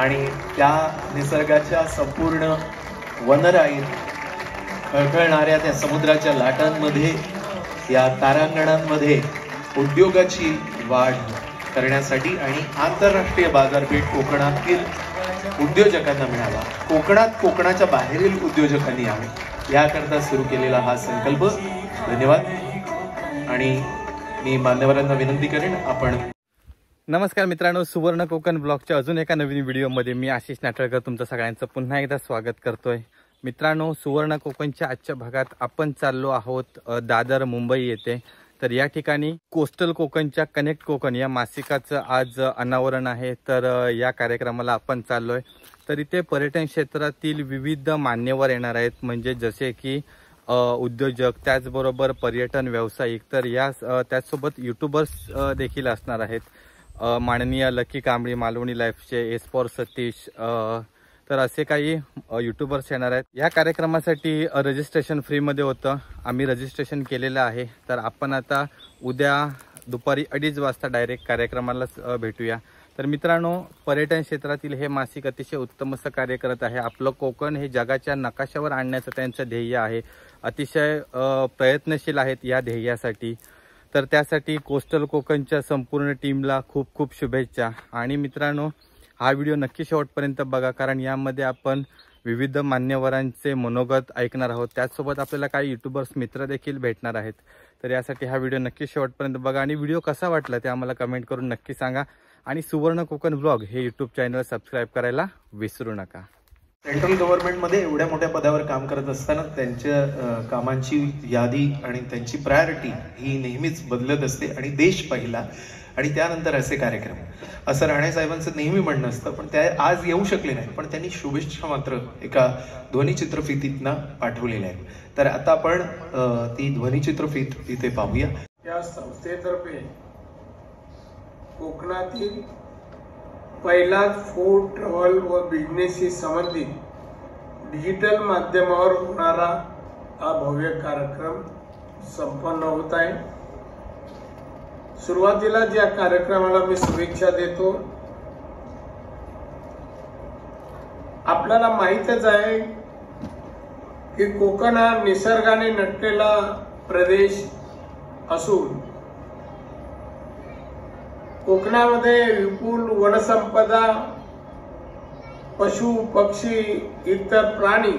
आणि त्या निसर्गाच्या संपूर्ण वनराईत खळखळणाऱ्या त्या समुद्राच्या लाटांमध्ये या तारांगणांमध्ये उद्योगाची वाढ करण्यासाठी आणि आंतरराष्ट्रीय बाजारपेठ कोकणातील उद्योजकांना मिळावा, कोकणाच्या बाहेरील उद्योजकांनी यावे याकरता सुरू केलेला हा संकल्प. धन्यवाद. आणि मी मान्यवरांना विनंती करेन आपण. नमस्कार मित्रांनो, सुवर्ण कोकण ब्लॉगच्या अजून एका नवीन व्हिडिओमध्ये मी आशिष नाटळकर तुमचं सगळ्यांचं पुन्हा एकदा स्वागत करतोय. मित्रांनो, सुवर्ण कोकणच्या आजच्या भागात आपण चाललो आहोत दादर मुंबई येथे. तर या ठिकाणी कोस्टल कोकणच्या कनेक्ट कोकण या मासिकाचं आज अनावरण आहे. तर या कार्यक्रमाला आपण चाललोय. तर इथे पर्यटन क्षेत्रातील विविध मान्यवर येणार आहेत, म्हणजे जसे की उद्योजक, त्याचबरोबर पर्यटन व्यावसायिक, तर या त्याचसोबत यूट्यूबर्स देखील असणार आहेत. माननीय लकी कांबळी, मालवणी लाईफचे, एस्पॉर सतीश, तर असे काही यूट्यूबर्स येणार आहेत. या कार्यक्रमासाठी रजिस्ट्रेशन फ्रीमध्ये होतं. आम्ही रजिस्ट्रेशन केलेलं आहे. तर आपण आता उद्या दुपारी 2:30 वाजता डायरेक्ट कार्यक्रमाला भेटूया. तर मित्रांनो, पर्यटन क्षेत्रातील हे मासिक अतिशय उत्तम असं कार्य करत आहे. आपलं कोकण हे जगाच्या नकाशावर आणण्याचं त्यांचं ध्येय आहे. अतिशय प्रयत्नशील आहेत या ध्येयासाठी. तर त्यासाठी कोस्टल कोकणच्या संपूर्ण टीमला खूप खूप शुभेच्छा. आणि मित्रांनो, हा व्हिडिओ नक्की शेवटपर्यंत बघा, कारण यामध्ये आपण विविध मान्यवरांचे मनोगत ऐकणार आहोत. त्याचसोबत आपल्याला काही यूट्यूबर्स मित्र देखील भेटणार आहेत. तर यासाठी हा व्हिडिओ नक्की शेवटपर्यंत बघा आणि व्हिडिओ कसा वाटला ते आम्हाला कमेंट करून नक्की सांगा. आणि सुवर्ण कोकण ब्लॉग हे यूट्यूब चॅनल सबस्क्राईब करायला विसरू नका. सेंट्रल गव्हर्नमेंटमध्ये एवढ्या मोठ्या पदावर काम करत असताना त्यांच्या कामांची यादी आणि त्यांची प्रायोरिटी ही नेहमीच बदलत असते. आणि देश पहिला आणि त्यानंतर असे कार्यक्रम, असं राणे साहेबांचं नेहमी म्हणणं असतं. पण त्या आज येऊ शकले नाही, पण त्यांनी शुभेच्छा मात्र एका ध्वनिचित्रफितीतनं पाठवलेल्या आहेत. तर आता आपण ती ध्वनिचित्रफित इथे पाहूया. या संस्थेतर्फे कोकणातील पहिलाच फूड, ट्रॅव्हल व बिझनेसशी संबंधित डिजिटल माध्यमावर होणारा हा भव्य कार्यक्रम संपन्न होत आहे. सुरुवातीला या कार्यक्रमाला मी शुभेच्छा देतो. आपल्याला माहीतच आहे की कोकण हा निसर्गाने नटलेला प्रदेश असून कोकणामध्ये विपुल वनसंपदा, पशु पक्षी, इतर प्राणी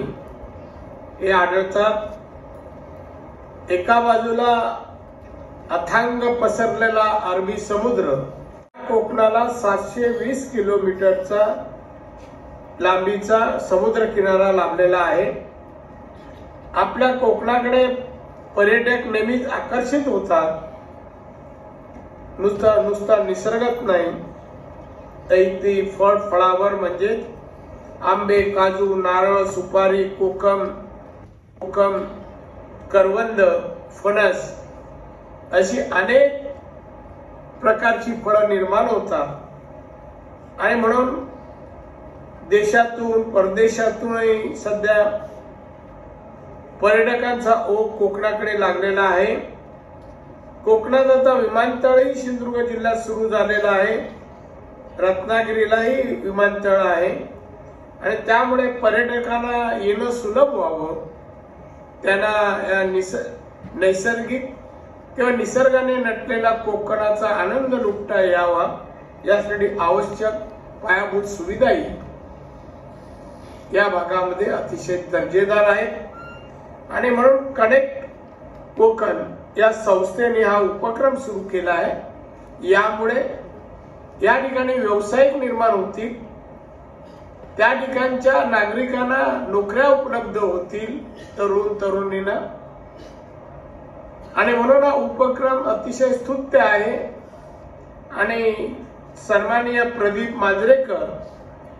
हे आढळतात. एका बाजूला अथांग पसरलेला अरबी समुद्र, कोकणाला 720 किलोमीटरचा लांबीचा समुद्र किनारा लाभलेला आहे. आपल्या कोकणाकडे पर्यटक नेहमीच आकर्षित होतात. नुसता निसर्गच नाही, तर फळावर म्हणजे आंबे, काजू, नारळ, सुपारी, कोकम, करवंद, फणस अशी अनेक प्रकारची फळं निर्माण होतात. आणि म्हणून देशातून परदेशातूनही सध्या पर्यटकांचा ओघ कोकणाकडे लागलेला आहे. कोकणात आता विमानतळही सिंधुदुर्ग जिल्ह्यात सुरू झालेला आहे. रत्नागिरीलाही विमानतळ आहे आणि त्यामुळे पर्यटकांना येणं सुलभ व्हावं, त्यांना नैसर्गिक किंवा निसर्गाने नटलेला कोकणाचा आनंद लुटता यावा यासाठी आवश्यक पायाभूत सुविधाही या भागामध्ये अतिशय दर्जेदार आहेत. आणि म्हणून कनेक्ट कोकण या संस्थेने हा उपक्रम सुरू केला आहे. यामुळे या ठिकाणी व्यावसायिक निर्माण होतील, त्या ठिकाणच्या नागरिकांना नोकऱ्या उपलब्ध होतील, तरुण तरुणींना. आणि म्हणून हा उपक्रम अतिशय स्तुत्य आहे. आणि सन्माननीय प्रदीप मांजरेकर,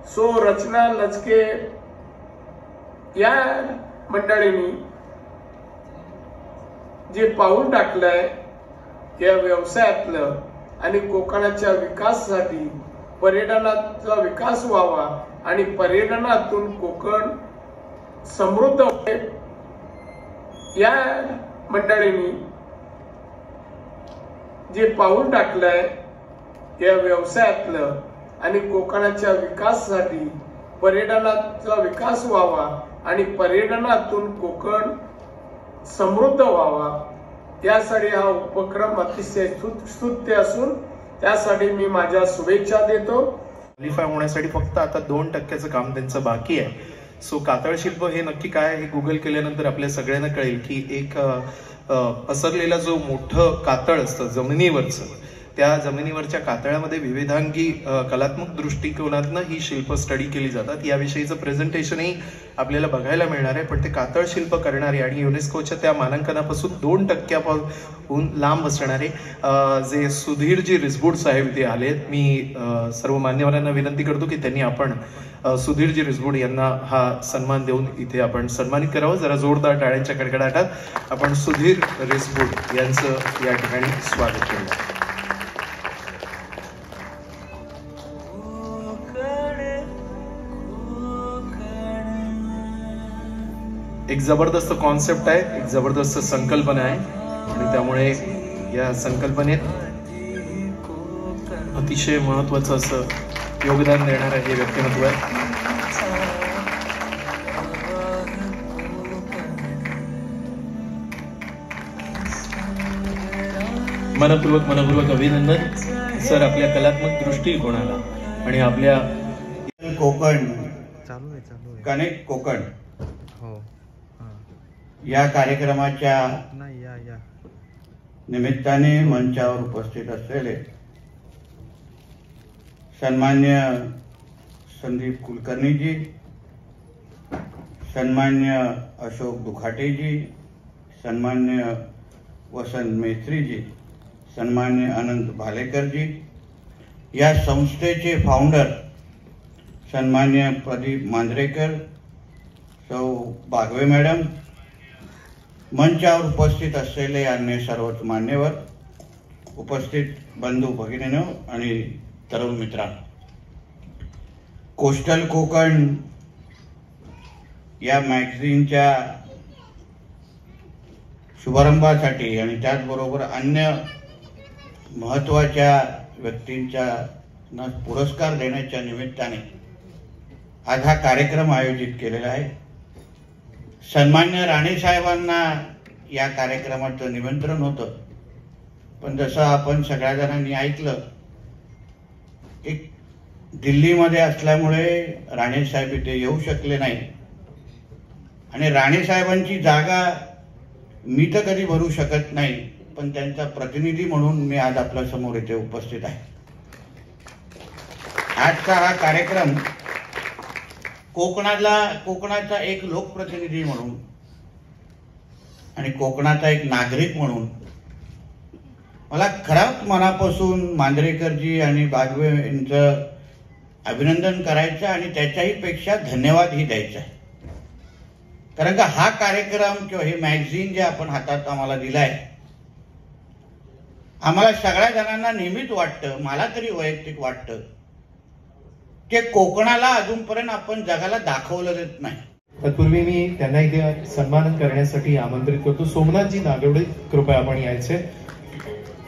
सो रचना लचके या मंडळींनी जे पाऊल टाकलंय या व्यवसायातलं आणि कोकणाच्या विकासासाठी, पर्यटनाचा विकास व्हावा आणि पर्यटनातून कोकण समृद्ध होते, या मंडळींनी जे पाऊल टाकलंय या व्यवसायातलं आणि कोकणाच्या विकासासाठी पर्यटनाचा विकास व्हावा आणि पर्यटनातून कोकण समृद्ध व्हावा त्यासाठी हा उपक्रम अतिशय स्तुत्य असून त्यासाठी मी माझ्या शुभेच्छा देतो. क्वालिफाय होण्यासाठी फक्त आता 2% काम त्यांचं बाकी आहे. सो कातळ शिल्प हे नक्की काय हे गुगल केल्यानंतर आपल्या सगळ्यांना कळेल की एक पसरलेला जो मोठं कातळ असतं जमिनीवरचं, त्या जमिनीवरच्या कातळामध्ये विविधांगी कलात्मक दृष्टिकोनातनं ही शिल्प स्टडी केली जातात. याविषयीचं प्रेझेंटेशनही आपल्याला बघायला मिळणार आहे. पण ते कातळ शिल्प करणारे आणि युनेस्कोच्या त्या मानांकनापासून 2% लांब असणारे जे सुधीरजी रिसबूड साहेब इथे आलेत. मी सर्व मान्यवरांना विनंती करतो की त्यांनी आपण सुधीरजी रिसबूड यांना हा सन्मान देऊन इथे आपण सन्मानित करावं. जरा जोरदार टाळ्यांच्या कडकडाटात आपण सुधीर रिसबूड यांचं या ठिकाणी स्वागत करूया. एक जबरदस्त कॉन्सेप्ट आहे, एक जबरदस्त संकल्पना आहे आणि त्यामुळे या संकल्पनेत अतिशय महत्वाचं असं योगदान देणारं हे व्यक्तिमत्व आहे. मनपूर्वक अभिनंदन सर आपल्या कलात्मक दृष्टिकोनाला आणि आपल्या कोकण कनेक्ट कोकण या कार्यक्रमाच्या निमित्ताने मंचावर उपस्थित असलेले सन्मान्य संदीप कुलकर्णीजी, सन्मान्य अशोक दुखाटेजी, सन्मान्य वसंत मेस्त्रीजी, सन्मान्य अनंत भालेकरजी, या संस्थेचे फाउंडर सन्मान्य प्रदीप मांजरेकर, सौ बागवे मॅडम, मंचावर उपस्थित असलेले अन्य सर्वच मान्यवर, उपस्थित बंधू भगिनींनो आणि तरुण मित्रांनो, कोस्टल कोकण या मॅगझिनच्या शुभारंभासाठी आणि त्याचबरोबर अन्य महत्त्वाच्या व्यक्तींच्या पुरस्कार देण्याच्या निमित्ताने आज हा कार्यक्रम आयोजित केलेला आहे. सन्मान्य राणे साहेबांना या कार्यक्रमाचं निमंत्रण होतं, पण जसं आपण सगळ्या जणांनी ऐकलं, एक दिल्लीमध्ये असल्यामुळे राणे साहेब इथे येऊ शकले नाही आणि राणे साहेबांची जागा मी तर कधी भरू शकत नाही, पण त्यांचा प्रतिनिधी म्हणून मी आज आपल्या समोर इथे उपस्थित आहे. आजचा हा कार्यक्रम कोकणाचा एक लोकप्रतिनिधी म्हणून आणि कोकणाचा एक नागरिक म्हणून मला खराच मनापासून मांजरेकरजी आणि बागवे यांचं अभिनंदन करायचं आणि त्याच्याही पेक्षा धन्यवादही द्यायचा आहे. कारण का हा कार्यक्रम किंवा हे मॅगझिन जे आपण हातात आम्हाला दिलाय, आम्हाला सगळ्या जणांना नेहमीच वाटतं, मला तरी वैयक्तिक वाटतं की कोकणाला अजूनपर्यंत आपण जगाला दाखवलं नाही. तत्पूर्वी मी त्यांना इथे सन्मान करण्यासाठी आमंत्रित करतो. सोमनाथजी नागवडे, कृपया आपण यायचे.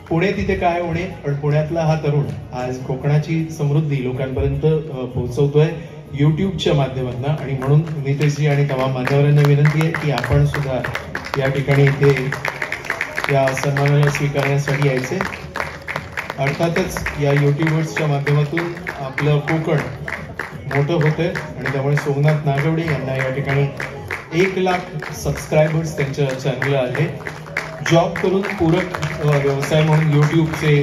पुणे तिथे काय होणे, पण पुण्यातला हा तरुण आज कोकणाची समृद्धी लोकांपर्यंत पोहोचवतोय युट्यूबच्या माध्यमातून, आणि म्हणून नितेशजी आणि तमाम मान्यवरांना विनंती आहे की आपण सुद्धा या ठिकाणी इथे या सन्मानाला स्वीकारण्यासाठी यायचे. अर्थातच या युट्यूबर्सच्या माध्यमातून आपलं कोकण मोठं होतंय आणि त्यामुळे सोमनाथ नागवडे यांना या ठिकाणी 1 लाख सबस्क्रायबर्स त्यांच्या चॅनलला आले. जॉब करून पूरक व्यवसाय म्हणून युट्यूबचे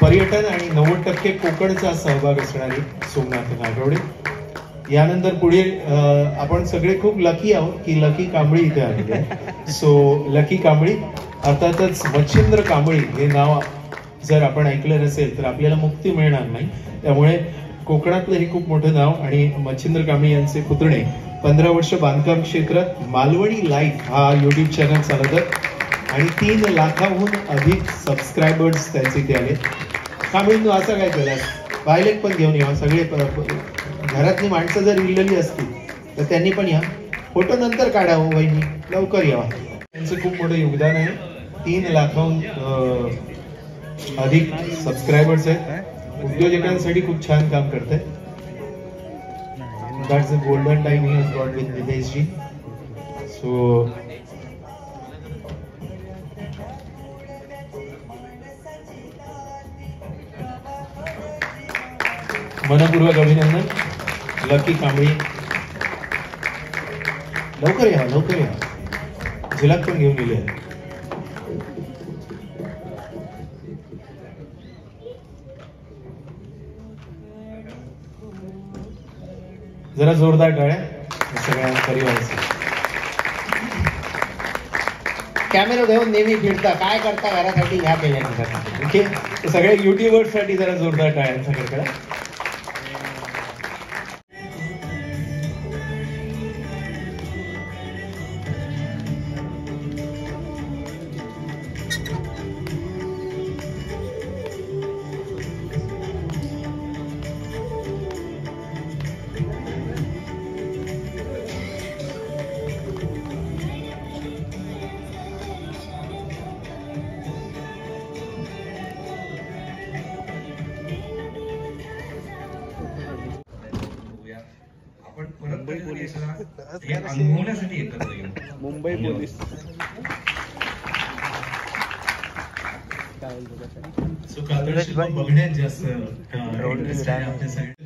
पर्यटन आणि 90% कोकणचा सहभाग असणारे सोमनाथ नागवडे. यानंतर पुढे आपण सगळे खूप लकी आहोत की लकी कांबळी इथे आलेली आहे. सो लकी कांबळी, अर्थातच मच्छिंद्र कांबळी हे नाव जर आपण ऐकलं नसेल तर आपल्याला मुक्ती मिळणार नाही. त्यामुळे कोकणातलं हे खूप मोठं नाव. आणि मच्छिंद्र कांबळी यांचे पुतणे 15 वर्ष बांधकाम क्षेत्रात मालवणी लाईफ हा युट्यूब चॅनल चालवतात आणि 3 लाखाहून अधिक सबस्क्रायबर्स त्यांचे ते आले. कांबळींनो असं काय केलं, पायलेट पण घेऊन या, सगळे घरातली माणसं जर इलेली असतील तर त्यांनी पण या, फोटो नंतर काढा हो वहिनी, लवकर यावा. त्यांचं खूप मोठं योगदान आहे. 3 लाखाहून अधिक सबस्क्रायबर्स आहेत. उद्योजकांसाठी खूप छान काम करताय. That's the golden time he has got with Nitesh ji. So मनपूर्वक अभिनंदन. लकी कांबळी, लवकर या, लवकर या. झलक पण घेऊन गेले. जरा जोरदार टाळ्या सगळ्या परिवाराचे. कॅमेरा घेऊन नेहमी फिरता, काय करता घरासाठी ह्या केल्यासाठी. सगळ्या युट्यूबर्स साठी जरा जोरदार टाळ्यांचा कडकडा. मुंबई पोलीस बघण्यात जास्त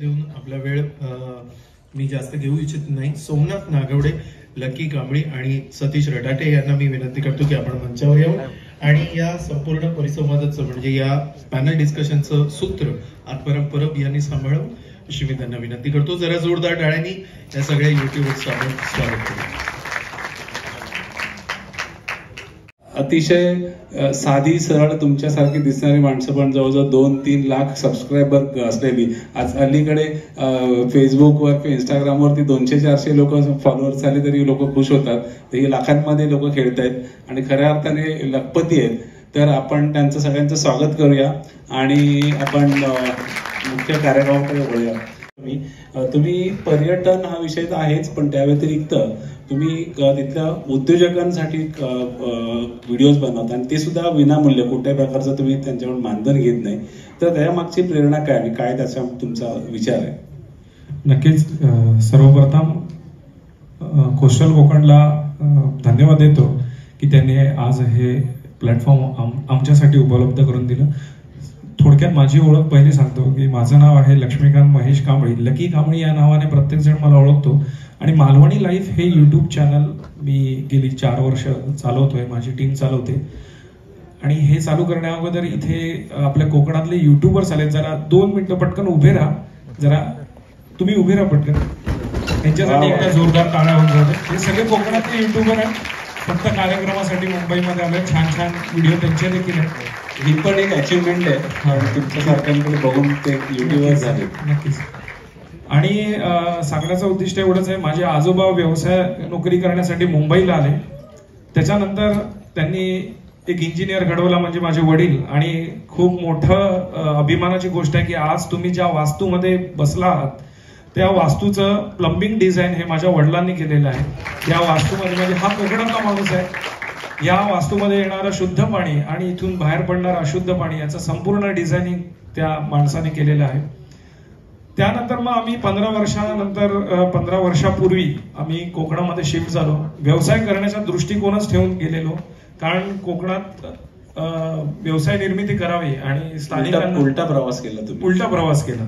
देऊन आपला वेळ मी जास्त घेऊ इच्छित नाही. सोमनाथ नागवडे, लकी कांबळी आणि सतीश रटाटे यांना मी विनंती करतो की आपण मंचावर येऊ आणि या संपूर्ण परिसंवादाचं म्हणजे या पॅनल डिस्कशनचं सूत्र आत्माराम परब यांनी सांभाळून अशी मी त्यांना विनंती करतो. जरा जोरदार टाळ्यांनी या सगळ्या युट्यूबर्सचं आपण स्वागत करू. अतिशय साधी सरळ तुमच्यासारखी दिसणारी माणसं पण जवळजवळ 2-3 लाख सबस्क्रायबर असलेली, आज अलीकडे फेसबुकवर इंस्टाग्रामवरती 200-400 लोक फॉलोअर्स झाले तरी लोक खुश होतात. ते लाखांमध्ये लोक खेळतायत आणि खऱ्या अर्थाने लखपती आहेत. तर आपण त्यांचं सगळ्यांचं स्वागत करूया आणि आपण मुख्य कार्यक्रमाकडे वळूया. तुम्ही पर्यटन हा विषय तर आहेच, पण त्या व्यतिरिक्त तुम्ही तिथल्या उद्योजकांसाठी व्हिडिओज बनवता आणि ते सुद्धा विनामूल्य, कुठल्याही प्रकारचं तुम्ही त्यांच्याकडून मानधन घेत नाही. तर त्या मागची प्रेरणा काय आणि काय त्याचा तुमचा विचार आहे? नक्कीच. सर्वप्रथम कोस्टल कोकणला धन्यवाद देतो की त्यांनी आज हे प्लॅटफॉर्म आमच्यासाठी उपलब्ध करून दिलं. थोडक्यात माझी ओळख पहिले सांगतो की माझं नाव आहे लक्ष्मीकांत महेश कांबळी. लकी कांबळी या नावाने प्रत्येक जण मला ओळखतो आणि मालवणी लाईफ हे युट्यूब चॅनल मी गेली 4 वर्ष चालवतोय, माझी टीम चालवते. आणि हे चालू करण्या अगोदर इथे आपल्या कोकणातले युट्यूबर्स आले. जरा 2 मिनिटं पटकन उभे राहा, जरा तुम्ही उभे राहा पटकन. त्यांच्यासाठी एकदा जोरदार टाळ्या होऊन जाते. हे सगळे कोकणातले युट्यूबर आहेत, फक्त कार्यक्रमासाठी मुंबईमध्ये आले. छान छान व्हिडिओ त्यांचे देखील आहेत. ही पण एक अचिव्हमेंट आहे तुमच्यासारख्यांकडे बघून ते युट्यूबर झाले. नक्कीच. आणि सांगण्याचं उद्दिष्ट एवढंच आहे, माझे आजोबा व्यवसाय नोकरी करण्यासाठी मुंबईला आले. त्याच्यानंतर त्यांनी एक इंजिनियर घडवला म्हणजे माझे वडील. आणि खूप मोठं अभिमानाची गोष्ट आहे की आज तुम्ही ज्या वास्तूमध्ये बसला आहात त्या वास्तूचं प्लंबिंग डिझाईन हे माझ्या वडिलांनी केलेलं आहे. या वास्तूमध्ये म्हणजे हा कोकणातला माणूस आहे. या वास्तूमध्ये येणारं शुद्ध पाणी आणि इथून बाहेर पडणारं अशुद्ध पाणी याचं संपूर्ण डिझायनिंग त्या माणसाने केलेलं आहे. त्यानंतर मग आम्ही 15 वर्षापूर्वी आम्ही कोकणामध्ये शिफ्ट झालो. व्यवसाय करण्याचा दृष्टिकोनच ठेवून गेलेलो, कारण कोकणात व्यवसाय निर्मिती करावी आणि स्थानिकांना उलटा प्रवास केला तुम्ही. उलटा प्रवास केला.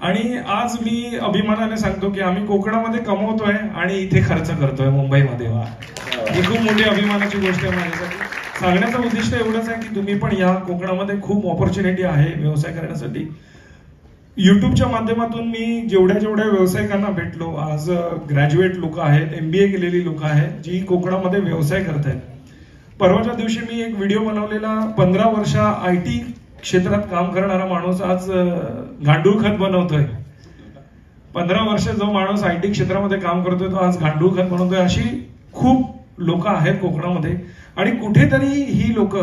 आणि आज मी अभिमानाने सांगतो की आम्ही कोकणामध्ये कमवतोय आणि इथे खर्च करतोय मुंबईमध्ये. ही खूप मोठी अभिमानाची गोष्ट आहे माझ्यासाठी. सांगण्याचं उद्दिष्ट एवढंच आहे की तुम्ही पण या कोकणामध्ये खूप ऑपॉर्च्युनिटी आहे व्यवसाय करण्यासाठी. युट्यूबच्या माध्यमातून मी जेवढ्या व्यावसायिकांना भेटलो, आज ग्रॅज्युएट लोक आहेत, MBA केलेली लोक आहेत जी कोकणामध्ये व्यवसाय करतायत. परवाच्या दिवशी मी एक व्हिडिओ बनवलेला, 15 वर्ष IT क्षेत्रात काम करणारा माणूस आज गांडूळ खत बनवतोय. 15 वर्ष जो माणूस IT क्षेत्रामध्ये काम करतोय तो आज गांडूळ खत बनवतोय. अशी खूप लोक आहेत कोकणामध्ये. आणि कुठेतरी ही लोक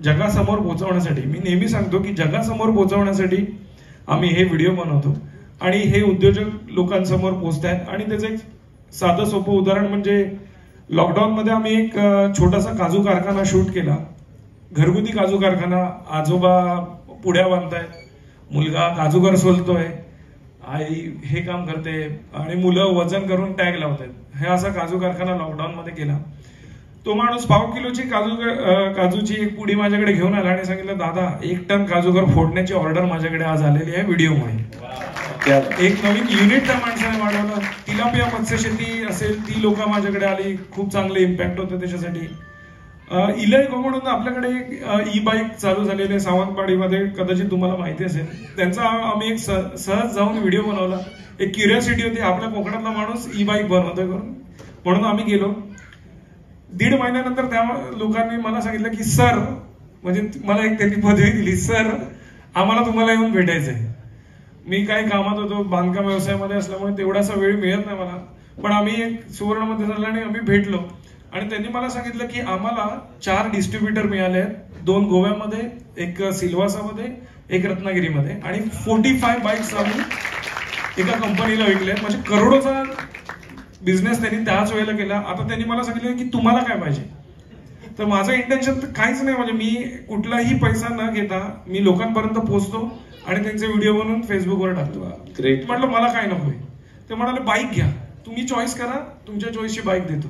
जगासमोर पोहोचवण्यासाठी, मी नेहमी सांगतो की जगासमोर पोहोचवण्यासाठी आम्ही हे व्हिडिओ बनवतो आणि हे उद्योजक लोकांसमोर पोहोचतायत. आणि त्याचं एक साधं सोपं उदाहरण म्हणजे लॉकडाऊन मध्ये आम्ही एक छोटासा काजू कारखाना शूट केला. घरगुती काजू कारखाना. आजोबा पुड्या बांधतायत, मुलगा काजूगर सोलतोय, आई हे काम करते आणि मुलं वजन करून टॅग लावतात. हे असा काजू कारखाना लॉकडाऊन मध्ये केला. तो माणूस 1.5 किलोची काजूची एक पुडी माझ्याकडे घेऊन आला आणि सांगितलं, दादा 1 टन काजूगर फोडण्याची ऑर्डर माझ्याकडे आज आलेली आहे व्हिडिओमुळे. एक नवीन युनिट त्या माणसाने वाढवलं. तिलापिया मत्स्यशेती असेल ती लोक माझ्याकडे आली, खूप चांगले इम्पॅक्ट होतं त्याच्यासाठी. इलायको म्हणून आपल्याकडे एक ई बाईक चालू झालेली आहे सावंतवाडीमध्ये, कदाचित तुम्हाला माहिती असेल. त्यांचा आम्ही एक सहज जाऊन व्हिडिओ बनवला. एक क्युरियोसिटी होती, आपल्या कोकणातला माणूस ई बाईक बनवतोय करून, म्हणून आम्ही गेलो. 1.5 महिन्यानंतर त्या लोकांनी मला सांगितलं की सर, म्हणजे मला एक त्यांनी पदवी दिली, सर आम्हाला तुम्हाला येऊन भेटायचंय. मी काही कामात होतो, बांधकाम व्यवसायामध्ये असल्यामुळे तेवढासा वेळ मिळत नाही मला, पण आम्ही एक सुवर्णमध्ये झालं आणि आम्ही भेटलो. आणि त्यांनी मला सांगितलं की आम्हाला 4 डिस्ट्रीब्युटर मिळाले आहेत, 2 गोव्यामध्ये, एक सिल्वासामध्ये, एक रत्नागिरीमध्ये, आणि 45 बाईक्स आम्ही एका कंपनीला विकले. म्हणजे करोडोचा बिझनेस त्यांनी त्याच वेळेला केला. आता त्यांनी मला सांगितलं की तुम्हाला काय पाहिजे, तर माझं इंटेन्शन काहीच नाही, म्हणजे मी कुठलाही पैसा न घेता मी लोकांपर्यंत पोहोचतो आणि त्यांचे व्हिडिओ बनवून फेसबुकवर टाकतो. ग्रेट. म्हटलं मला काय नकोय. ते म्हणाले बाईक घ्या, तुम्ही चॉईस करा, तुमच्या चॉईसची बाईक देतो.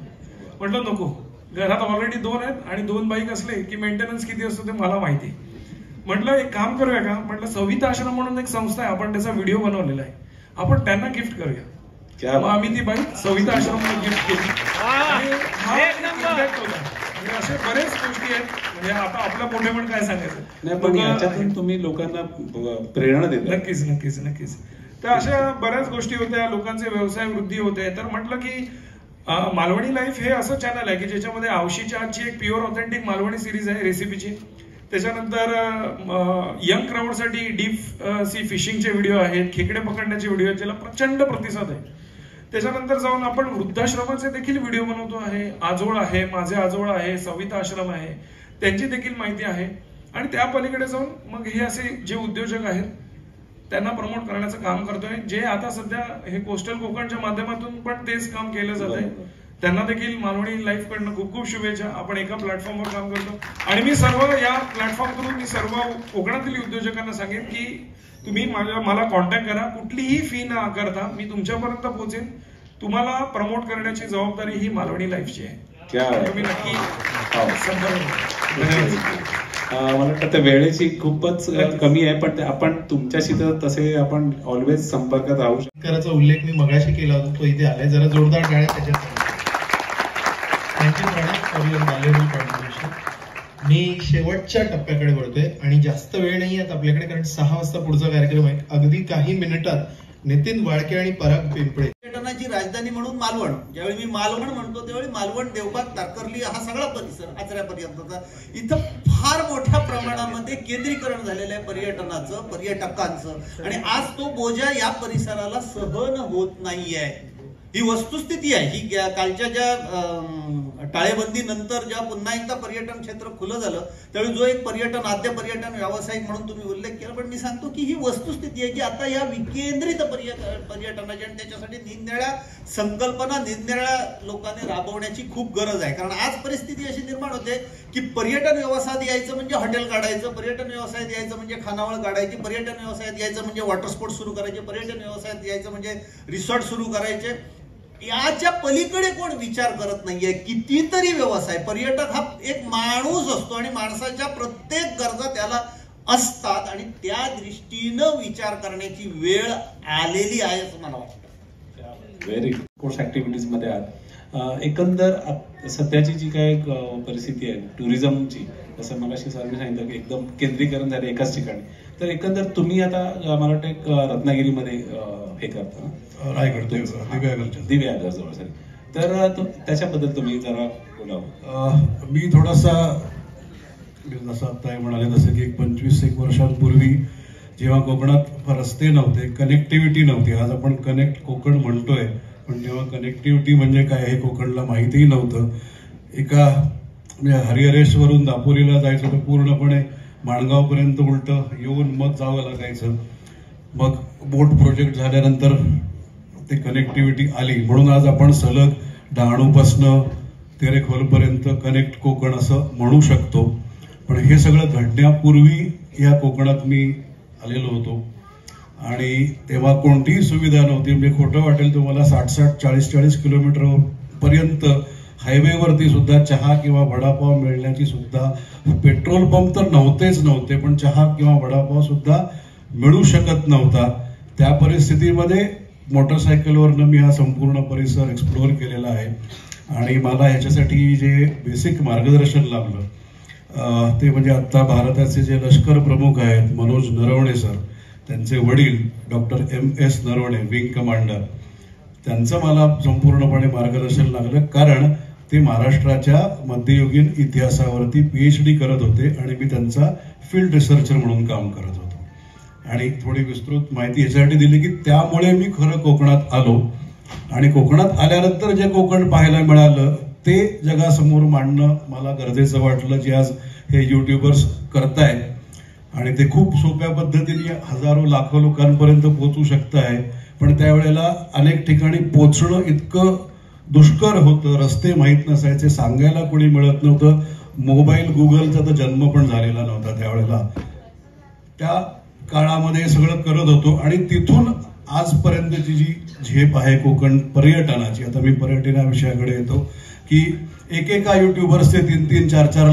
म्हटलं नको, घरात ऑलरेडी 2 आहेत आणि 2 बाईक असले की मेंटेनन्स किती असतो ते मला माहिती. म्हटलं एक काम करूया का, म्हटलं सविता आश्रम म्हणून एक संस्था आहे, आपण त्याचा व्हिडिओ बनवलेला आहे, आपण त्यांना गिफ्ट करूया. मग आम्ही ती बाईक सविता आश्रमला गिफ्ट केली. असे बरेच गोष्टी आहेत, म्हणजे आता आपल्या मोठे पण काय सांगायचं नाही, पण याच्यातून तुम्ही लोकांना प्रेरणा देता. नक्कीच नक्कीच नक्कीच. तर अशा बऱ्याच गोष्टी होत्या, लोकांचे व्यवसाय वृद्धी होते. तर म्हटलं की मालवणी लाईफ हे असं चॅनल आहे की ज्याच्यामध्ये आवशीच्या आजची एक प्युअर ऑथेंटिक मालवणी सिरीज आहे रेसिपीची. त्याच्यानंतर यंग क्राऊडसाठी डीप सी फिशिंगचे व्हिडिओ आहेत, खेकडे पकडण्याचे व्हिडिओ आहेत, ज्याला प्रचंड प्रतिसाद आहे. त्याच्यानंतर जाऊन आपण वृद्धाश्रमाचे देखील व्हिडिओ बनवतो आहे. आजोळ आहे, माझे आजोळ आहे, सविता आश्रम आहे, त्यांची देखील माहिती आहे. आणि त्या पलीकडे जाऊन मग हे असे जे उद्योजक आहेत त्यांना प्रमोट करण्याचं काम करतोय, जे आता सध्या हे कोस्टल कोकणच्या माध्यमातून पण तेच काम केलं जात आहे. त्यांना देखील मालवणी लाईफ कडनं खूप खूप शुभेच्छा. आपण एका प्लॅटफॉर्मवर काम करतो आणि मी सर्व या प्लॅटफॉर्मवरून मी सर्व कोकणातील उद्योजकांना सांगेन की तुम्ही मला कॉन्टॅक्ट करा, कुठलीही फी न आकारता मी तुमच्यापर्यंत पोहोचेन. तुम्हाला प्रमोट करण्याची जबाबदारी ही मालवणी लाईफची आहे. तुम्ही नक्की मला वाटतं वेळेची खूपच कमी आहे, पण आपण तुमच्याशी तर तसे आपण ऑलवेज संपर्कात राहू शकतो. शेतकऱ्याचा उल्लेख मी मगाशी केला होता, तो इथे आलाय, जरा जोरदार टाळ्या त्याच्यात. मी शेवटच्या टप्प्याकडे वळतोय आणि जास्त वेळ नाही आहे आपल्याकडे, कारण 6 वाजता पुढचा कार्यक्रम आहे. अगदी काही मिनिटात नितीन वाळके आणि पराग पिंपळे. पर्यटनाची राजधानी म्हणून मालवण, ज्यावेळी मी मालवण म्हणतो त्यावेळी मालवण, देवबाग, तारकर्ली हा सगळा परिसर आचऱ्यापर्यंतचा, इथं फार मोठ्या प्रमाणामध्ये केंद्रीकरण झालेलं आहे पर्यटनाचं, पर्यटकांचं. आणि आज तो बोजा या परिसराला सहन होत नाहीये, ही वस्तुस्थिती आहे. ही कालच्या ज्या टाळेबंदी नंतर जेव्हा पुन्हा एकदा पर्यटन क्षेत्र खुलं झालं त्यावेळी जो एक पर्यटन, आद्य पर्यटन व्यावसायिक म्हणून तुम्ही उल्लेख केला, पण मी सांगतो की ही वस्तुस्थिती आहे की आता या विकेंद्रित पर्यटनाची आणि त्याच्यासाठी निरनिराळ्या संकल्पना निरनिराळ्या लोकांनी राबवण्याची खूप गरज आहे. कारण आज परिस्थिती अशी निर्माण होते की पर्यटन व्यवसायात यायचं म्हणजे हॉटेल काढायचं, पर्यटन व्यवसायात यायचं म्हणजे खानावळ काढायची, पर्यटन व्यवसायात यायचं म्हणजे वॉटर स्पोर्ट्स सुरू करायचे, पर्यटन व्यवसायात यायचं म्हणजे रिसॉर्ट सुरू करायचे. याच्या पलीकडे कोण विचार करत नाहीये. कितीतरी व्यवसाय, पर्यटक हा एक माणूस असतो आणि माणसाच्या प्रत्येक गरजा त्याला असतात आणि त्या दृष्टीनं विचार करण्याची वेळ आलेली आहे असं मला वाटतं. व्हेरी स्पोर्ट्स ऍक्टिव्हिटीज मध्ये आहात. एकंदर सध्याची जी काय परिस्थिती आहे टुरिझमची, जसं मगाशी सरांनी सांगितलं की एकदम केंद्रीकरण झाले एकाच ठिकाणी, तर एकंदर तुम्ही आता मला वाटतं एक रत्नागिरीमध्ये हे करता, दिव्यागर जवळ सर, तर त्याच्याबद्दल तुम्ही जरा बोलावं. मी थोडासा जसं आता म्हणाले तसं की 25-1 वर्षांपूर्वी जेव्हा कोकणात रस्ते नव्हते, कनेक्टिव्हिटी नव्हती, आज आपण कनेक्ट कोकण म्हणतोय, पण तेव्हा कनेक्टिव्हिटी म्हणजे काय हे कोकणला माहितीही नव्हतं. एका हरिहरेश्वरून दापोलीला जायचं तर पूर्णपणे माणगावपर्यंत उलटं येऊन मग जावं लागायचं. मग बोट प्रोजेक्ट झाल्यानंतर ते कनेक्टिव्हिटी आली, म्हणून आज आपण सलग डहाणूपासनं तेरेखोलपर्यंत कनेक्ट कोकण असं म्हणू शकतो. पण हे सगळं घडण्यापूर्वी या कोकणात मी आलेलो होतो आणि तेव्हा कोणतीही सुविधा नव्हती. म्हणजे खोटं वाटेल तुम्हाला, 60-60, 40-40 किलोमीटर पर्यंत हायवेवरती सुद्धा चहा किंवा वडापाव मिळण्याची सुद्धा, पेट्रोल पंप तर नव्हते, पण चहा किंवा वडापाव सुद्धा मिळू शकत नव्हता. त्या परिस्थितीमध्ये मोटरसायकलवरनं मी हा संपूर्ण परिसर एक्सप्लोअर केलेला आहे आणि मला ह्याच्यासाठी जे बेसिक मार्गदर्शन लाभलं ते म्हणजे आता भारताचे जे लष्कर प्रमुख आहेत मनोज नरवणे सर, त्यांचे वडील doctor MS Naravane, wing commander, त्यांचं मला संपूर्णपणे मार्गदर्शन लागलं. कारण ते महाराष्ट्राच्या मध्ययुगीन इतिहासावरती PhD करत होते आणि मी त्यांचा फील्ड रिसर्चर म्हणून काम करत होतो. आणि थोडी विस्तृत माहिती याच्यासाठी दिली की त्यामुळे मी खरं कोकणात आलो आणि कोकणात आल्यानंतर जे कोकण पाहायला मिळालं ते जगासमोर मांडणं मला गरजेचं वाटलं, जे आज हे युट्यूबर्स करतायत. आणि ते खूप सोप्या पद्धतीने हजारो लाखो लोकांपर्यंत पोहोचू शकत आहे. पण त्यावेळेला अनेक ठिकाणी पोचणं इतकं दुष्कर होतं, रस्ते माहीत नसायचे, सांगायला कोणी मिळत नव्हतं, मोबाईल गुगलचा तर जन्म पण झालेला नव्हता त्यावेळेला. त्या काळामध्ये सगळं करत होतो आणि तिथून आजपर्यंतची जी झेप आहे कोकण पर्यटनाची, आता मी पर्यटन या विषयाकडे येतो, की एकेका युट्यूबर्सचे 3-3, 4-4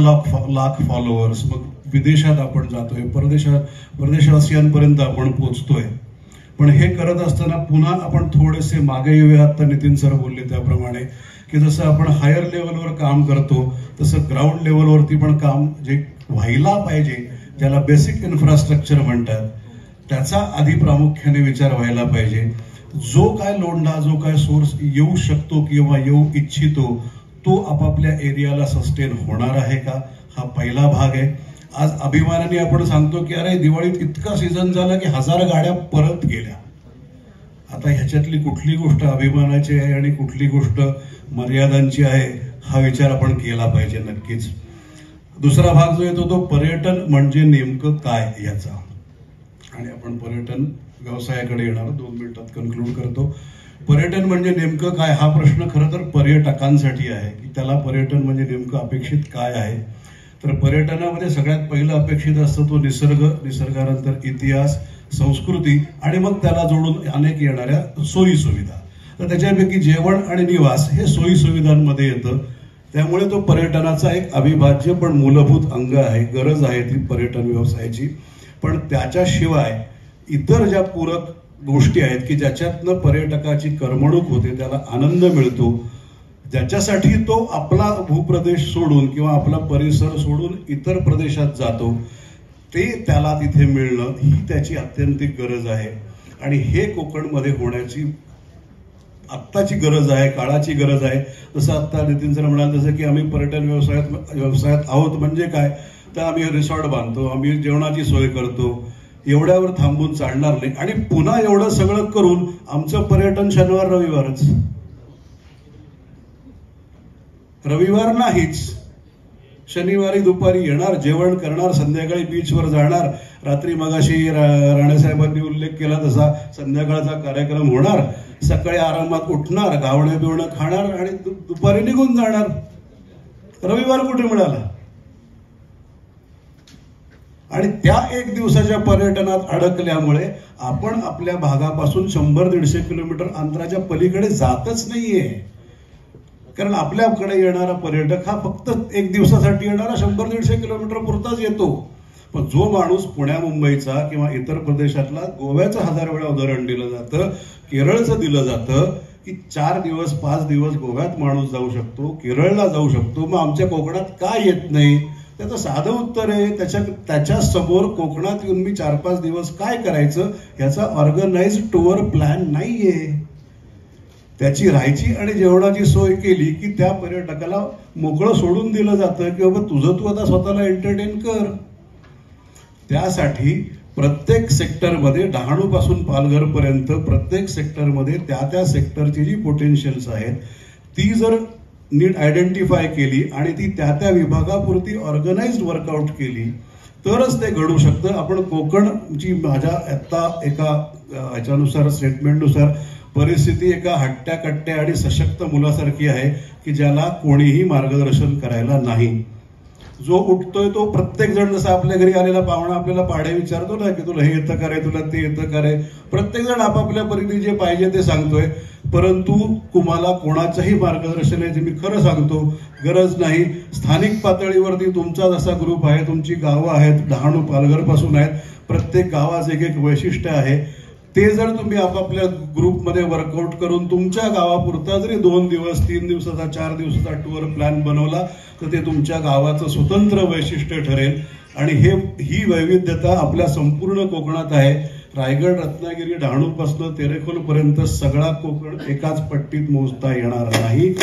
लाख फॉलोअर्स, मग विदेशात आपण जातोय, परदेशवासियांपर्यंत आपण पोहोचतोय. पण हे करत असताना पुन्हा आपण थोडेसे मागे येऊया. आता नितीन सर बोलले त्याप्रमाणे की जसं आपण हायर लेवलवर काम करतो तसं ग्राउंड लेवलवरती पण काम जे व्हायला पाहिजे, ज्याला बेसिक इन्फ्रास्ट्रक्चर म्हणतात, त्याचा आधी प्रामुख्याने विचार व्हायला पाहिजे. जो काय लोंढा, जो काय सोर्स येऊ शकतो किंवा येऊ इच्छितो तो आपापल्या एरियाला सस्टेन होणार आहे का, हा पहिला भाग आहे. आज अभिमानाने आपण सांगतो की अरे दिवाळीत इतका सीझन झाला की 1000 गाड्या परत गेल्या. आता ह्याच्यातली कुठली गोष्ट अभिमानाची आहे आणि कुठली गोष्ट मर्यादांची आहे, हा विचार आपण केला पाहिजे नक्कीच. दुसरा भाग जो येतो तो पर्यटन म्हणजे नेमकं काय याचा, आणि आपण पर्यटन व्यवसायाकडे येणार. 2 मिनिटात कन्क्लूड करतो. पर्यटन म्हणजे नेमकं काय हा प्रश्न खरं तर पर्यटकांसाठी आहे की त्याला पर्यटन म्हणजे नेमकं अपेक्षित काय आहे. तर पर्यटनामध्ये सगळ्यात पहिलं अपेक्षित असतं तो निसर्ग, निसर्गानंतर इतिहास, संस्कृती आणि मग त्याला जोडून अनेक येणाऱ्या सोयी सुविधा. तर त्याच्यापैकी जेवण आणि निवास हे सोयी सुविधांमध्ये येतं. त्यामुळे तो पर्यटनाचा एक अविभाज्य पण मूलभूत अंग आहे, गरज आहे ती पर्यटन व्यवसायाची. पण त्याच्याशिवाय इतर ज्या पूरक गोष्टी आहेत की ज्याच्यातनं पर्यटकाची करमणूक होते, त्याला आनंद मिळतो, ज्याच्यासाठी तो आपला भूप्रदेश सोडून किंवा आपला परिसर सोडून इतर प्रदेशात जातो, ते त्याला तिथे मिळणं ही त्याची अत्यंतिक गरज आहे. आणि हे कोकणमध्ये होण्याची आत्ताची गरज आहे, काळाची गरज आहे. जसं आता नितीन सर म्हणाल तसं की आम्ही पर्यटन व्यवसायात आहोत म्हणजे काय, तर आम्ही रिसॉर्ट बांधतो, आम्ही जेवणाची सोय करतो, एवढ्यावर थांबून चालणार नाही. आणि पुन्हा एवढं सगळं करून आमचं पर्यटन शनिवार रविवार नाहीच. शनिवारी दुपारी येणार, जेवण करणार, संध्याकाळी बीचवर जाणार, रात्री मगाशी राणेसाहेबांनी उल्लेख केला तसा संध्याकाळचा कार्यक्रम होणार, सकाळी आरामात उठणार, गावणं बिवणं खाणार आणि दुपारी निघून जाणार. रविवार कुठे मिळाला. आणि त्या 1 दिवसाच्या पर्यटनात अडकल्यामुळे आपण आपल्या भागापासून 100-150 किलोमीटर अंतराच्या पलीकडे जातच नाहीये. कारण आपल्याकडे येणारा पर्यटक हा फक्त 1 दिवसासाठी येणारा 100-150 किलोमीटर पुरताच येतो. पण जो माणूस पुण्या मुंबईचा किंवा इतर प्रदेशातला, गोव्याचं 1000 वेळा उदाहरण दिलं जातं, केरळचं दिलं जातं की 4 दिवस 5 दिवस गोव्यात माणूस जाऊ शकतो, केरळला जाऊ शकतो, मग आमच्या कोकणात का येत नाही. त्याचं साधं उत्तर आहे, त्याच्या समोर कोकणात येऊन मी 4-5 दिवस काय करायचं याचा ऑर्गनाइज्ड टूर प्लॅन नाहीये. त्याची राहायची आणि जेवणाची सोय केली की त्या पर्यटकाला मोकळं सोडून दिलं जातं की बाबा तुझं तू आता स्वतःला एंटरटेन कर. त्यासाठी प्रत्येक सेक्टरमध्ये, डहाणूपासून पालघरपर्यंत प्रत्येक सेक्टरमध्ये त्या सेक्टरची जी पोटेन्शियल्स आहेत ती जर नीट आयडेंटिफाय केली आणि ती त्या विभागापुरती ऑर्गनाइज्ड वर्कआउट केली तरच ते घडू शकतं. आपण कोकणची माझ्या आत्ता एका ह्याच्यानुसार स्टेटमेंटनुसार परिस्थिती एका हट्ट्या कट्ट्या आणि सशक्त मुलासारखी आहे की ज्याला कोणीही मार्गदर्शन करायला नाही. जो उठतोय तो प्रत्येक जण, जसा आपल्या घरी आलेला पाहुणा आपल्याला पाढे विचारतो ना की तुला हे येतं का रे, तुला ते येतं का रे, प्रत्येक जण आपापल्या परीने जे पाहिजे ते सांगतोय. परंतु तुम्हाला कोणाचंही मार्गदर्शनाची मी खरं सांगतो गरज नाही. स्थानिक पातळीवरती तुमचा जसा ग्रुप आहे, तुमची गावं आहेत, डहाणू पालघर पासून आहेत, प्रत्येक गावाचं एक एक वैशिष्ट्य आहे. ते जर तुम्ही आपापल्या ग्रुपमध्ये वर्कआउट करून तुमच्या गावापुरता जरी 2 दिवस 3 दिवसाचा 4 दिवसाचा टूर प्लॅन बनवला तर ते तुमच्या गावाचं स्वतंत्र वैशिष्ट्य ठरेल. आणि ही वैविध्यता आपल्या संपूर्ण कोकणात आहे. रायगड, रत्नागिरी, डहाणूपासून तेरेखोलपर्यंत सगळा कोकण एकाच पट्टीत मोजता येणार नाही.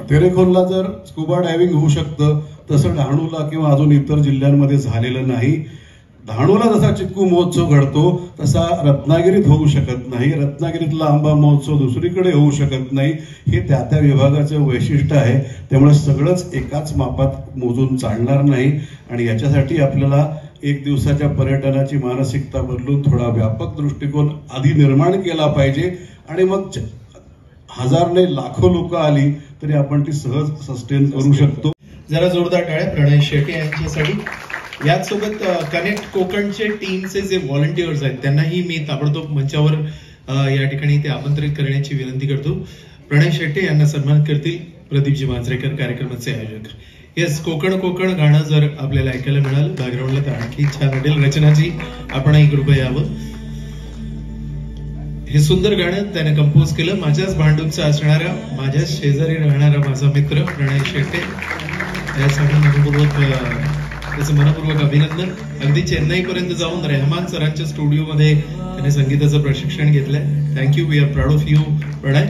तेरेखोलला जर स्कुबा डायव्हिंग होऊ शकतं तसं डहाणूला किंवा अजून इतर जिल्ह्यांमध्ये झालेलं नाही. डहाणूला जसा चिक्कू महोत्सव घडतो तसा रत्नागिरीत होऊ शकत नाही. रत्नागिरीतला आंबा महोत्सव दुसरीकडे होऊ शकत नाही. हे त्या त्या विभागाचं वैशिष्ट्य आहे. त्यामुळे सगळंच एकाच मापात मोजून चालणार नाही. आणि याच्यासाठी आपल्याला 1 दिवसाच्या पर्यटनाची मानसिकता बदलून थोडा व्यापक दृष्टिकोन आधी निर्माण केला पाहिजे. आणि मग 1000 नाही लाखो लोक आली तरी आपण ती सहज सस्टेन करू शकतो. जरा जोरदार टाळ्या प्रणय शेटे यांच्यासाठी. याचसोबत कनेक्ट कोकणचे टीमचे जे व्हॉलंटियर्स आहेत त्यांनाही मी ताबडतोब मंचावर या ठिकाणी ते आमंत्रित करण्याची विनंती करतो. प्रणय शेट्टे यांना सन्मानित करतील प्रदीपजी मांजरेकर, कार्यक्रमाचे आयोजक. येस, कोकण कोकण गाणं जर आपल्याला ऐकायला मिळालं बॅकग्राऊंडला तर आणखी छान वाटेल. रचनाजी, आपणही कृपया यावं. हे सुंदर गाणं त्याने कंपोज केलं. माझ्याच भांडूपचा असणारा, माझ्याच शेजारी राहणारा माझा मित्र प्रणय शेट्टे, यासाठी त्याचं मनपूर्वक अभिनंदन. अगदी चेन्नई पर्यंत जाऊन रेहमान सरांच्या स्टुडिओमध्ये त्याने संगीताचं प्रशिक्षण घेतलंय. Thank you, we are proud of you Pranay.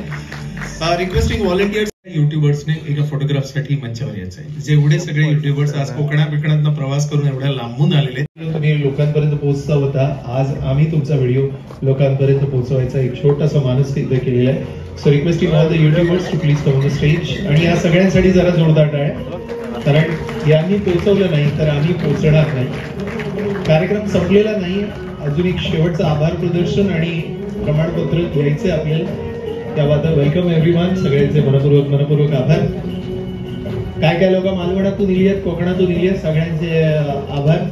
Requesting volunteers, युट्यूबर्सने एका फोटोग्राफसाठी मंचावर यायचं आहे. जेवढे सगळे युट्यूबर्स आज कोकणात प्रवास करून एवढ्या लांबून आलेले, तुम्ही लोकांपर्यंत पोहोचता होता. आज आम्ही तुमचा व्हिडिओ लोकांपर्यंत पोहोचवायचा एक छोटासा मानस सिद्ध केलेला आहे. So requesting all the YouTubers to please come on the stage. आणि या सगळ्यांसाठी जरा जोरदार टाळ्या, कारण यांनी पोहोचवलं नाही तर आम्ही पोहोचणार नाही. कार्यक्रम संपलेला नाही. अजून एक शेवटचं आभार प्रदर्शन आणि प्रमाणपत्र द्यायचे आपल्याला. त्याबद्दल वेलकम एव्हरीवन. सगळ्यांचे मनपूर्वक आभार. काय लोक मालवणातून इली आहेत, कोकणातून इली आहेत, सगळ्यांचे आभार.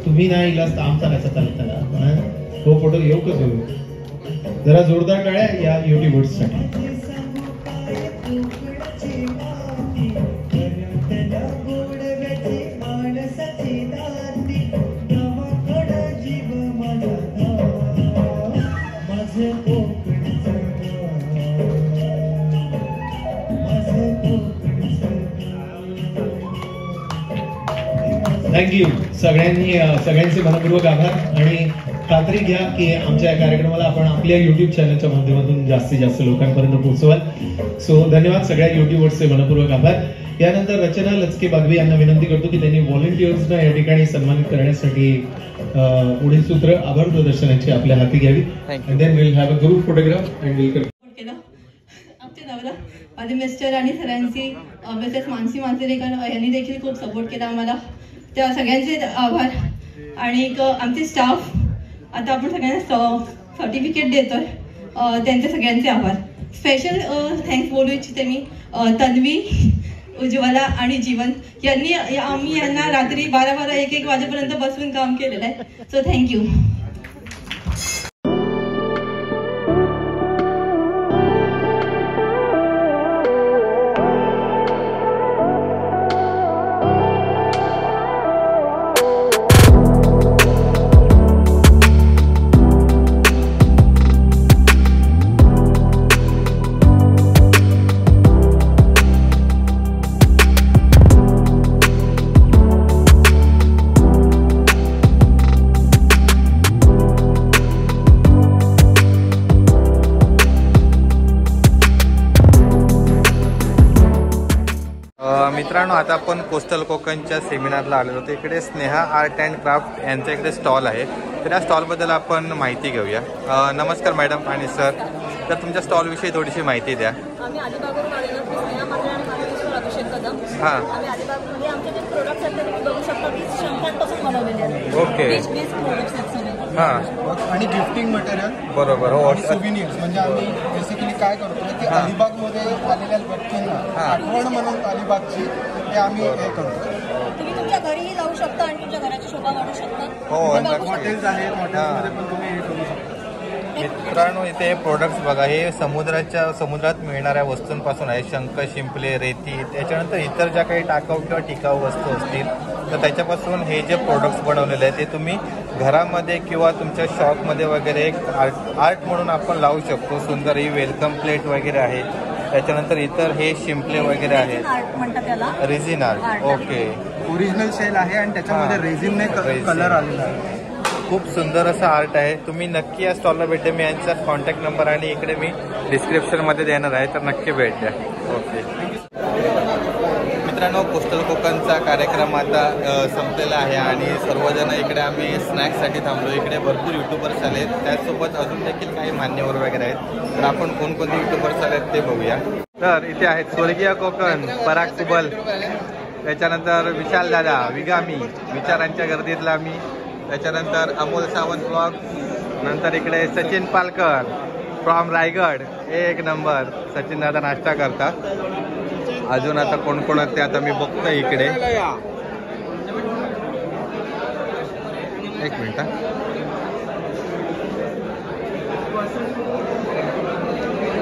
तुम्ही नाही इलाज तर आमचा कसा चालत तो फोटो येऊ का घेऊ. जरा जोरदार टाळ्या या युट्यूबर्ससाठी. थँक्यू. सगळ्यांचे मनपूर्वक आभार. आणि खात्री घ्या की आमच्या या कार्यक्रमाला आपण आपल्या युट्यूब चॅनलच्या माध्यमातून जास्तीत जास्त लोकांपर्यंत पोहोचवाल. सो धन्यवाद. सगळ्या युट्यूबर्सचे मनपूर्वक आभार. यानंतर रचना लचके बागवे यांना विनंती करतो की त्यांनी व्हॉलंटियर्सना या ठिकाणी सन्मानित करण्यासाठी पुढील सूत्र आभार प्रदर्शनाची आपल्या हाती घ्यावी. And then we'll have a group photograph and we'll आमचे नवरा माझे मिस्टर आणि सरांची मिसेस मानसी मांजरेकर यांनी देखील खूप सपोर्ट केला आम्हाला. त्या सगळ्यांचे आभार. आणि आमचे स्टाफ, आता आपण सगळ्यांना सर्टिफिकेट देतोय, त्यांचे सगळ्यांचे आभार. स्पेशल थँक्स बोलू इच्छिते मी तन्वी, उज्ज्वला आणि जीवन यांनी. आम्ही यांना रात्री 12-12, 1-1 वाजेपर्यंत बसून काम केलेलं आहे. So thank you. मित्रांनो, आता आपण कोस्टल कोकणच्या सेमिनारला आलेलो होतो. इकडे स्नेहा आर्ट अँड क्राफ्ट यांचा इकडे स्टॉल आहे. तर या स्टॉलबद्दल आपण माहिती घेऊया. नमस्कार मॅडम आणि सर, तर तुमच्या स्टॉलविषयी थोडीशी माहिती द्या. आम्ही अलिबागवरून आलेलो स्नेहा मांजरे आणि माझा मिस्टर अभिषेक कदम. हां, आम्ही अलिबागमध्ये आमचे जे प्रोडक्ट्स आहेत ते तुम्ही बघू शकता 20 शंकांपासून बनवलेले आहेत. ओके. बीच प्रोडक्ट्स आहेत सगळे. आणि गिफ्टिंग मटेरियल बरोबर हो आणि सुव्हिनियर्स. म्हणजे आम्ही बेसिकली काय करतो की अलिबागमध्ये आलेल्या व्यक्तींना आठवण म्हणून अलिबागची ते आम्ही हे करतो. तुम्ही तुमच्या घरीही जाऊ शकता आणि तुमच्या घराची शोभा वाढू शकता. हॉटेल्स आहेत, हॉटेल्समध्ये पण तुम्ही हे करू शकता. मित्रांनो इथे प्रोडक्ट्स बघा, हे समुद्रात मिळणाऱ्या वस्तूंपासून आहे. शंख, शिंपले, रेती, त्याच्यानंतर इतर ज्या काही टाकाऊ किंवा टिकाऊ वस्तू असतील तर त्याच्यापासून हे जे प्रोडक्ट्स बनवलेले आहेत ते तुम्ही घरामध्ये किंवा तुमच्या शॉपमध्ये वगैरे एक आर्ट म्हणून आपण लावू शकतो. सुंदर ही वेलकम प्लेट वगैरे आहे. त्याच्यानंतर इतर हे शिंपले वगैरे आहेत. Resin art. Okay. Original shell आहे आणि त्याच्यामध्ये रेझिनने कलर आलेला आहे. खूप सुंदर असं आर्ट आहे. तुम्ही नक्की या स्टॉलला भेट द्या. मी यांचा कॉन्टॅक्ट नंबर आणि इकडे मी डिस्क्रिप्शनमध्ये देणार आहे, तर नक्की भेट द्या. ओके मित्रांनो, कोस्टल कोकणचा कार्यक्रम आता संपलेला आहे आणि सर्वजण इकडे आम्ही स्नॅक्ससाठी थांबलो. इकडे भरपूर युट्यूबर्स आलेत, त्याचसोबत अजून देखील काही मान्यवर वगैरे आहेत. तर आपण कोणकोणते युट्यूबर्स आलेत ते बघूया. तर इथे आहेत स्वर्गीय कोकण, पराग कुबल, त्याच्यानंतर विशाल दादा विगामी, विचारांच्या गर्दीतला मी, त्याच्यानंतर अमोल सावंत ब्लॉग, नंतर इकडे सचिन पालकर फ्रॉम रायगड, एक नंबर. सचिन दादा नाश्ता करतात. अजून आता कोण कोण ते आता मी बघतोय इकडे. एक मिनिट.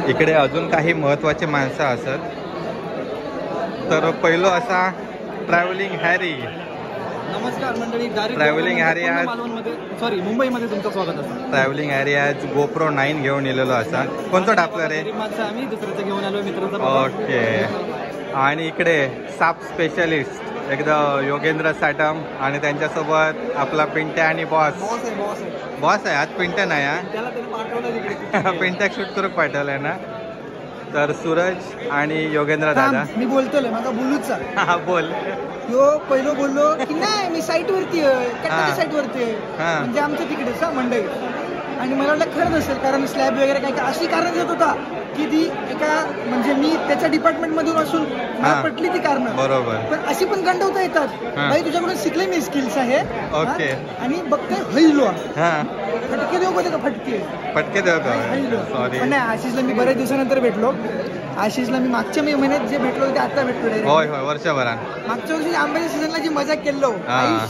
इकडे अजून काही महत्वाचे माणसं असत. तर पहिलं असा ट्रॅव्हलिंग हॅरी. नमस्कार मंडळी. ट्रॅव्हलिंग हॅरी आज मुंबईमध्ये तुमचं स्वागत असतं. ट्रॅव्हलिंग हॅरी आज GoPro 9 घेऊन येलेलो असा. कोणतं टाकलं रे? आम्ही दुसऱ्याचं घेऊन आलो मित्रांचा. ओके. आणि इकडे साप स्पेशलिस्ट एकदम योगेंद्र साटम आणि त्यांच्यासोबत आपला पिंट्या आणि बॉस आहे. आज पिंट्या नाही हा पिंट्या शूट करून पाठवलाय ना. तर सूरज आणि योगेंद्र दादा. मी बोलतोय माझा बोलूचा. हा बोल. यो पहिलं बोललो की नाही मी साईट वरती आहे, साईट वरती आहे म्हणजे आमच्या तिकडेच मंडई. आणि मला वाटलं खरं नसेल कारण स्लॅब वगैरे काय अशी कारण देत होता की ती एका म्हणजे मी त्याच्या डिपार्टमेंट मधून असून मला पटली ती कारण. बरोबर. पण अशी पण गंडवता येतात. भाई तुझ्याकडून शिकले मी स्किल्स आहे. ओके. आणि बघते हैलो फटके देऊ का फटके देऊ का? सॉरी. नाही, आशिषला मी बऱ्याच दिवसानंतर भेटलो. आशिषला मी मागच्या महिन्यात जे भेटलो ते आता भेटलो. होय होय, वर्षभरात. मागच्या वर्षी आंब्याच्या सीझनला जी मजा केलो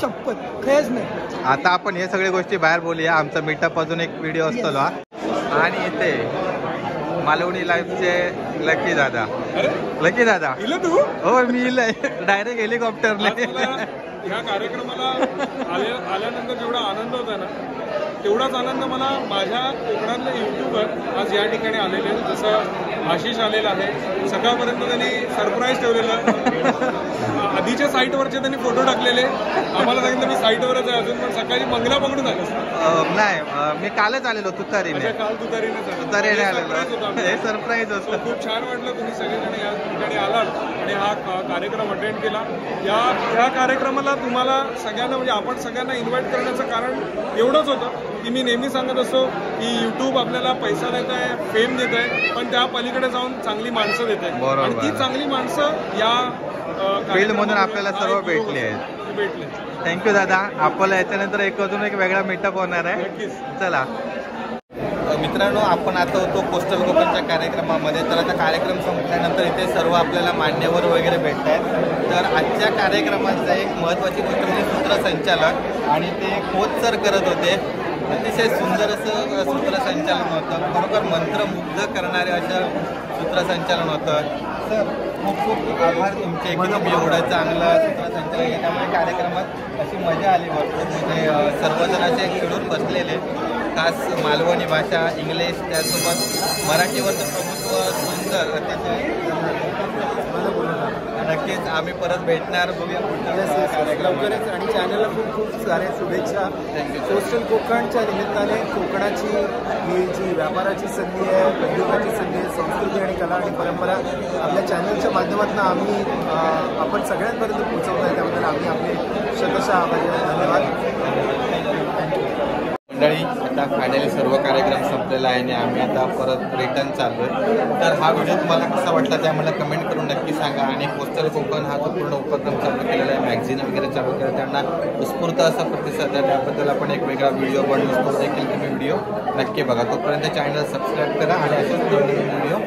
शपथ खरंच नाही. आता आपण हे सगळे गोष्टी बाहेर बोलूया. आमचा मीटअप अजून एक व्हिडिओ असतो. आणि इथे मालवणी लाईफचे लकी दादा. लकी दादा हो, मी इलय डायरेक्ट हेलिकॉप्टरने. ह्या कार्यक्रमाला आल्यानंतर जेवढा आनंद होता ना तेवढाच आनंद मला माझ्या कोकणातले युट्यूबर आज या ठिकाणी आलेले. जसं आशिष आलेला आहे, सकाळपर्यंत त्यांनी सरप्राईज ठेवलेलं. आधीच्या साईटवरचे त्यांनी फोटो टाकलेले. आम्हाला सांगितलं मी साईटवरच आहे अजून, पण सकाळी मंगला पकडून आलो. नाही, मी कालच आलेलो तुतारीने. काल तुतारीने आलेलो. हे सरप्राईज होतं. खूप छान वाटलं तुम्ही सगळेजण या ठिकाणी आलात आणि हा कार्यक्रम अटेंड केला. या कार्यक्रमाला तुम्हाला सगळ्यांना म्हणजे आपण सगळ्यांना इन्व्हाइट करण्याचं कारण एवढंच होतं की मी नेहमी सांगत असतो की युट्यूब आपल्याला पैसा देत आहे, फेम देत आहे, पण त्या पलीकडे जाऊन चांगली माणसं देत आहे. आणि ती चांगली माणसं या फील्ड मधून आपल्याला सर्व भेटली आहेत. थँक्यू दादा. आपल्याला याच्यानंतर अजून एक वेगळा मीटअप होणार आहे. चला मित्रांनो, आपण आता होतो कोस्टल कोकणच्या कार्यक्रमामध्ये. तर आता कार्यक्रम संपल्यानंतर इथे सर्व आपल्याला मान्यवर वगैरे भेटत आहेत. तर आजच्या कार्यक्रमाचं एक महत्त्वाची गोष्ट म्हणजे सूत्रसंचालक, आणि ते खोत सर करत होते. अतिशय सुंदर असं सूत्रसंचालन होतं. खरोखर मंत्रमुग्ध करणारे असं सूत्रसंचालन होतं. सर खूप खूप आभार तुमचे की तुम्ही एवढं चांगलं सूत्रसंचालन केलं. त्यामुळे कार्यक्रमात अशी मजा आली भरपूर. म्हणजे सर्वजण असे खिळून बसलेले. खास मालवणी भाषा, इंग्लिश, त्यासोबत मराठीवर तर प्रभुत्व सुंदर अतिशय. नक्कीच आम्ही परत भेटणार. बघूया लवकरच. आणि चॅनलला खूप खूप साऱ्या शुभेच्छा. कोस्टल कोकणच्या निमित्ताने कोकणाची ही जी व्यापाराची संधी आहे, उद्योगाची संधी आहे, संस्कृती आणि कला आणि परंपरा आपल्या चॅनलच्या माध्यमातून आम्ही आपण सगळ्यांपर्यंत पोहोचवत आहे. त्याबद्दल आम्ही आपले शतशः आभारी. धन्यवाद. मंडळी, आता फायनली सर्व कार्यक्रम संपले. संपलेला आहे आणि आम्ही आता परत रिटर्न चाललोय. तर हा व्हिडिओ तुम्हाला कसा वाटला ते आम्हाला कमेंट करून नक्की सांगा. आणि कोस्टल कोकण हा जो पूर्ण उपक्रम चालू केलेला आहे, मॅगझिन वगैरे चालू केलं, त्यांना उत्स्फूर्त असा प्रतिसाद आहे. त्याबद्दल आपण एक वेगळा व्हिडिओ बनवतो, तो देखील तुम्ही व्हिडिओ नक्की बघा. तोपर्यंत चॅनल सबस्क्राईब करा आणि असेच व्हिडिओ